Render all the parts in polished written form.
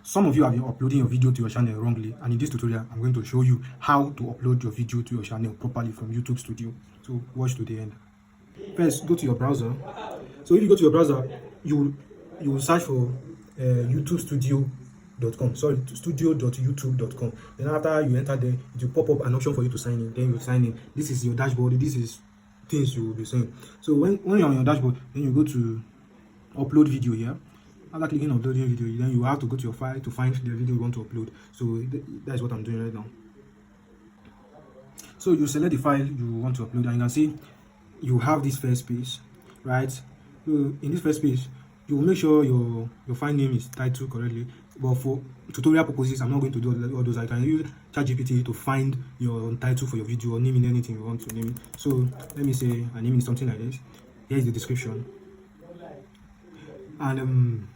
Some of you have been uploading your video to your channel wrongly, and in this tutorial I'm going to show you how to upload your video to your channel properly from YouTube Studio. So watch to the end. First, go to your browser. So if you go to your browser, you will search for YouTubestudio.com. Sorry, studio.youtube.com. Then after you enter there, it will pop up an option for you to sign in. Then you sign in. This is your dashboard. This is things you will be saying. So when you're on your dashboard, then you go to upload video here. After clicking uploading video, then you have to go to your file to find the video you want to upload. So that's what I'm doing right now. So you select the file you want to upload, and you can see you have this first page, right? So in this first page, you will make sure your file name is titled correctly. But for tutorial purposes, I'm not going to do all those. I can use ChatGPT to find your title for your video or name it anything you want to name it. So let me say I name it something like this. Here is the description. And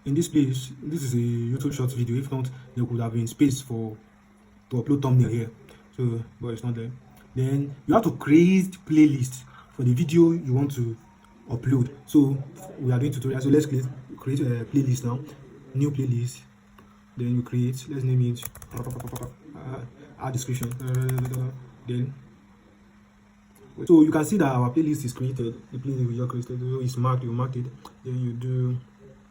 in this place, this is a YouTube Shorts video. If not, there could have been space to upload thumbnail here. So, but it's not there. Then you have to create playlist for the video you want to upload. So we are doing tutorial. So let's create a playlist now. New playlist. Then you create. Let's name it. Add description. Then. So you can see that our playlist is created. The playlist we just created. So it's marked. You mark it. Then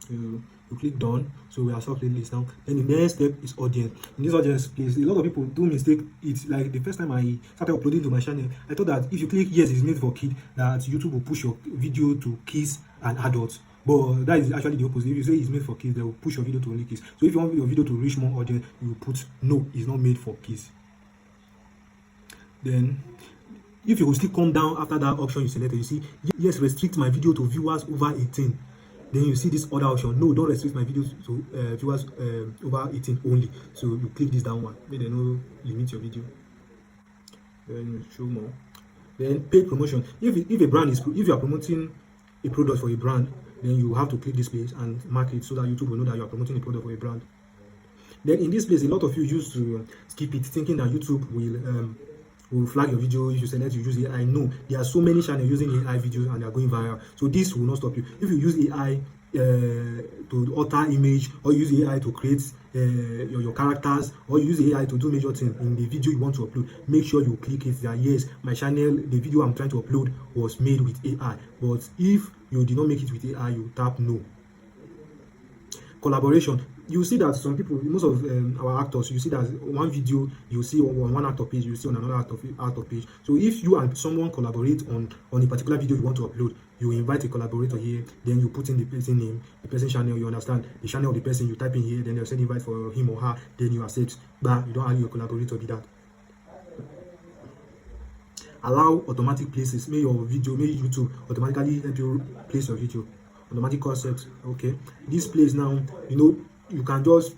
you click done. So we have some playlist now. Then the next step is audience. In this audience place, a lot of people do mistake. It's like the first time I started uploading to my channel, I thought that if you click yes, it's made for kids, that YouTube will push your video to kids and adults. But that is actually the opposite. If you say it's made for kids, they will push your video to only kids. So if you want your video to reach more audience, you put no, it's not made for kids. Then if you will still come down after that option you selected, you see yes, restrict my video to viewers over 18. Then you see this other option, no, don't restrict my videos to viewers over 18 only. So you click this down one, then they know limit your video. Then you show more. Then paid promotion. If a brand is, if you are promoting a product for a brand, then you have to click this place and mark it so that YouTube will know that you are promoting a product for a brand. Then in this place, a lot of you used to skip it, thinking that YouTube will flag your video if you select you use AI. No, there are so many channels using AI videos and they are going viral. So this will not stop you. If you use AI to alter image, or use AI to create your characters, or use AI to do major things in the video you want to upload, make sure you click it that yes, my channel, the video I'm trying to upload was made with AI. But if you did not make it with AI, you tap no. Collaboration. You see that some people, most of our actors, you see that one video you see on one actor page, you see on another actor page. So if you and someone collaborate on a particular video you want to upload, you invite a collaborator here, then you put in the person name, the person channel, you understand, the channel of the person, you type in here, then they'll send invite for him or her, then you accept, but you don't allow your collaborator be that. Allow automatic places. May YouTube automatically help you place your video. Automatic concept. Okay, this place now, you can just,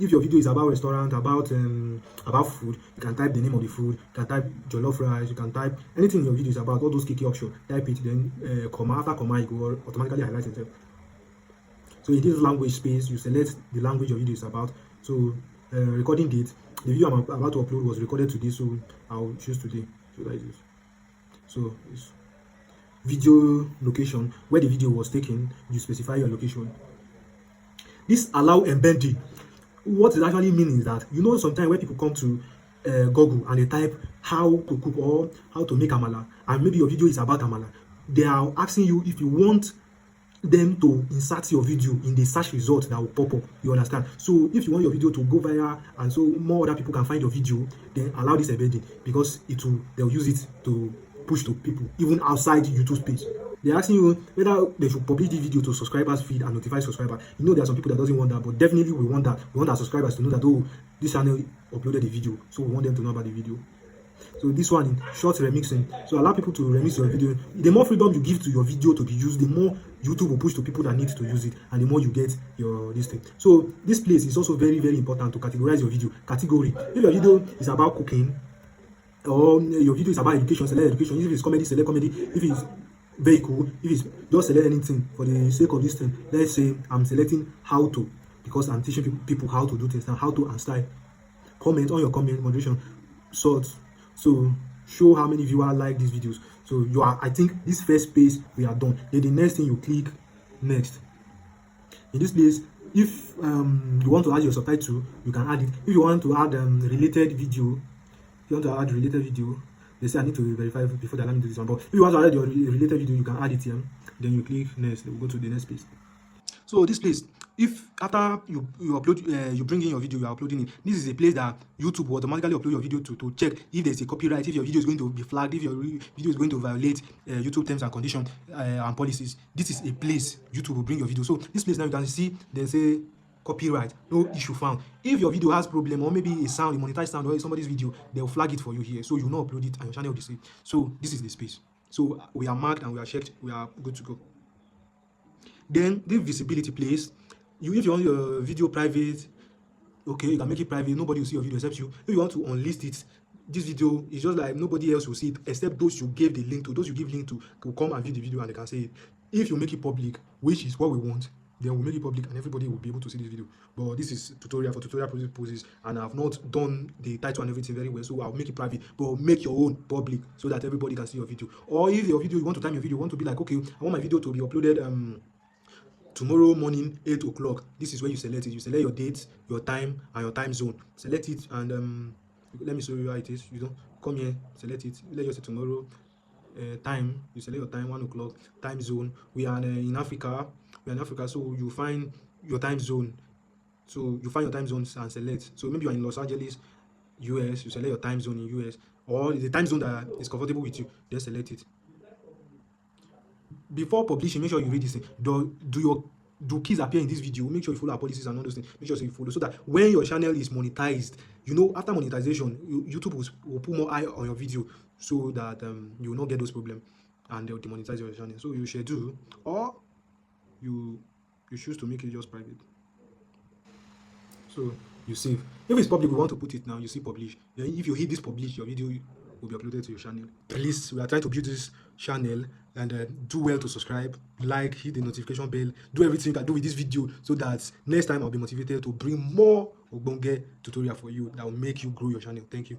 if your video is about restaurant, about food, you can type the name of the food, you can type jollof rice, you can type anything your video is about, all those key options, type it, then comma, after comma, it will automatically highlight itself. So in this language space, you select the language your video is about. So recording date, the video I'm about to upload was recorded today, so I'll choose today. So that is it. So it's video location, where the video was taken, you specify your location. This allow embedding. What it actually means is that, sometimes when people come to Google and they type how to cook or how to make amala, and maybe your video is about amala, they are asking you if you want them to insert your video in the search result that will pop up. You understand? So if you want your video to go viral and so more other people can find your video, then allow this embedding, because they'll use it to push to people even outside YouTube space. They're asking you whether they should publish the video to subscribers feed and notify subscribers. There are some people that doesn't want that, but definitely we want that. We want our subscribers to know that, oh, this channel uploaded the video, so we want them to know about the video. So this one, short remixing. So allow people to remix your video. The more freedom you give to your video to be used, the more YouTube will push to people that need to use it, and the more you get this thing. So this place is also very, very important to categorize your video. Category. If your video is about cooking, or your video is about education, select education. If it's comedy, select comedy. If it's vehicle, if it's just select anything for the sake of this thing. Let's say I'm selecting how to, because I'm teaching people how to do things now, how to and style. Comment on your comment, moderation, sort. So show how many viewers like these videos. So I think this first page we are done. Then the next thing you click next. In this place, If you want to add your subtitle, you can add it. If you want to add related video, if you want to add related video, they say I need to verify before they allow me to do this one. But if you want to add your related video, you can add it here. Then you click next. We'll go to the next page. So this place, if after you upload, you bring in your video, you are uploading it. This is a place that YouTube will automatically upload your video to check if there's a copyright, if your video is going to be flagged, if your video is going to violate YouTube terms and conditions and policies. This is a place YouTube will bring your video. So this place now you can see there's a copyright, no issue found. If your video has problem or maybe a sound, a monetized sound or somebody's video, they'll flag it for you here. So you will not upload it and your channel will be saved. So this is the space. So we are marked and we are checked. We are good to go. Then the visibility place, if you want your video private, okay, you can make it private. Nobody will see your video except you. If you want to unlist it, this video is just like nobody else will see it except those you gave the link to. Those you give link to will come and view the video and they can see it. If you make it public, which is what we want, then we'll make it public and everybody will be able to see this video. But this is tutorial for tutorial purposes, and I've not done the title and everything very well, so I'll make it private. But make your own public so that everybody can see your video. Or if your video, you want to time your video, you want to be like, okay, I want my video to be uploaded tomorrow morning 8 o'clock. This is where you select it. You select your date, your time, and your time zone. Select it, and let me show you how it is. You don't come here, select it. Let you say tomorrow time. You select your time, 1 o'clock. Time zone. We are in Africa. We are in Africa, so you find your time zone. So you find your time zones and select. So maybe you are in Los Angeles, US. You select your time zone in US, or the time zone that is comfortable with you. Then select it. Before publishing, make sure you read this thing. Do keys appear in this video? Make sure you follow our policies and all those things. Make sure you follow so that when your channel is monetized, you know, after monetization, YouTube will put more eye on your video so that you will not get those problems and they'll demonetize your channel. So you schedule, or you choose to make it just private. So you save. If it's public, we want to put it now. You see publish. Then if you hit this publish, your video will be uploaded to your channel. Please, we are trying to build this channel, and do well to subscribe, like, hit the notification bell, do everything you can do with this video so that next time I'll be motivated to bring more Ogbonge tutorial for you that will make you grow your channel. Thank you.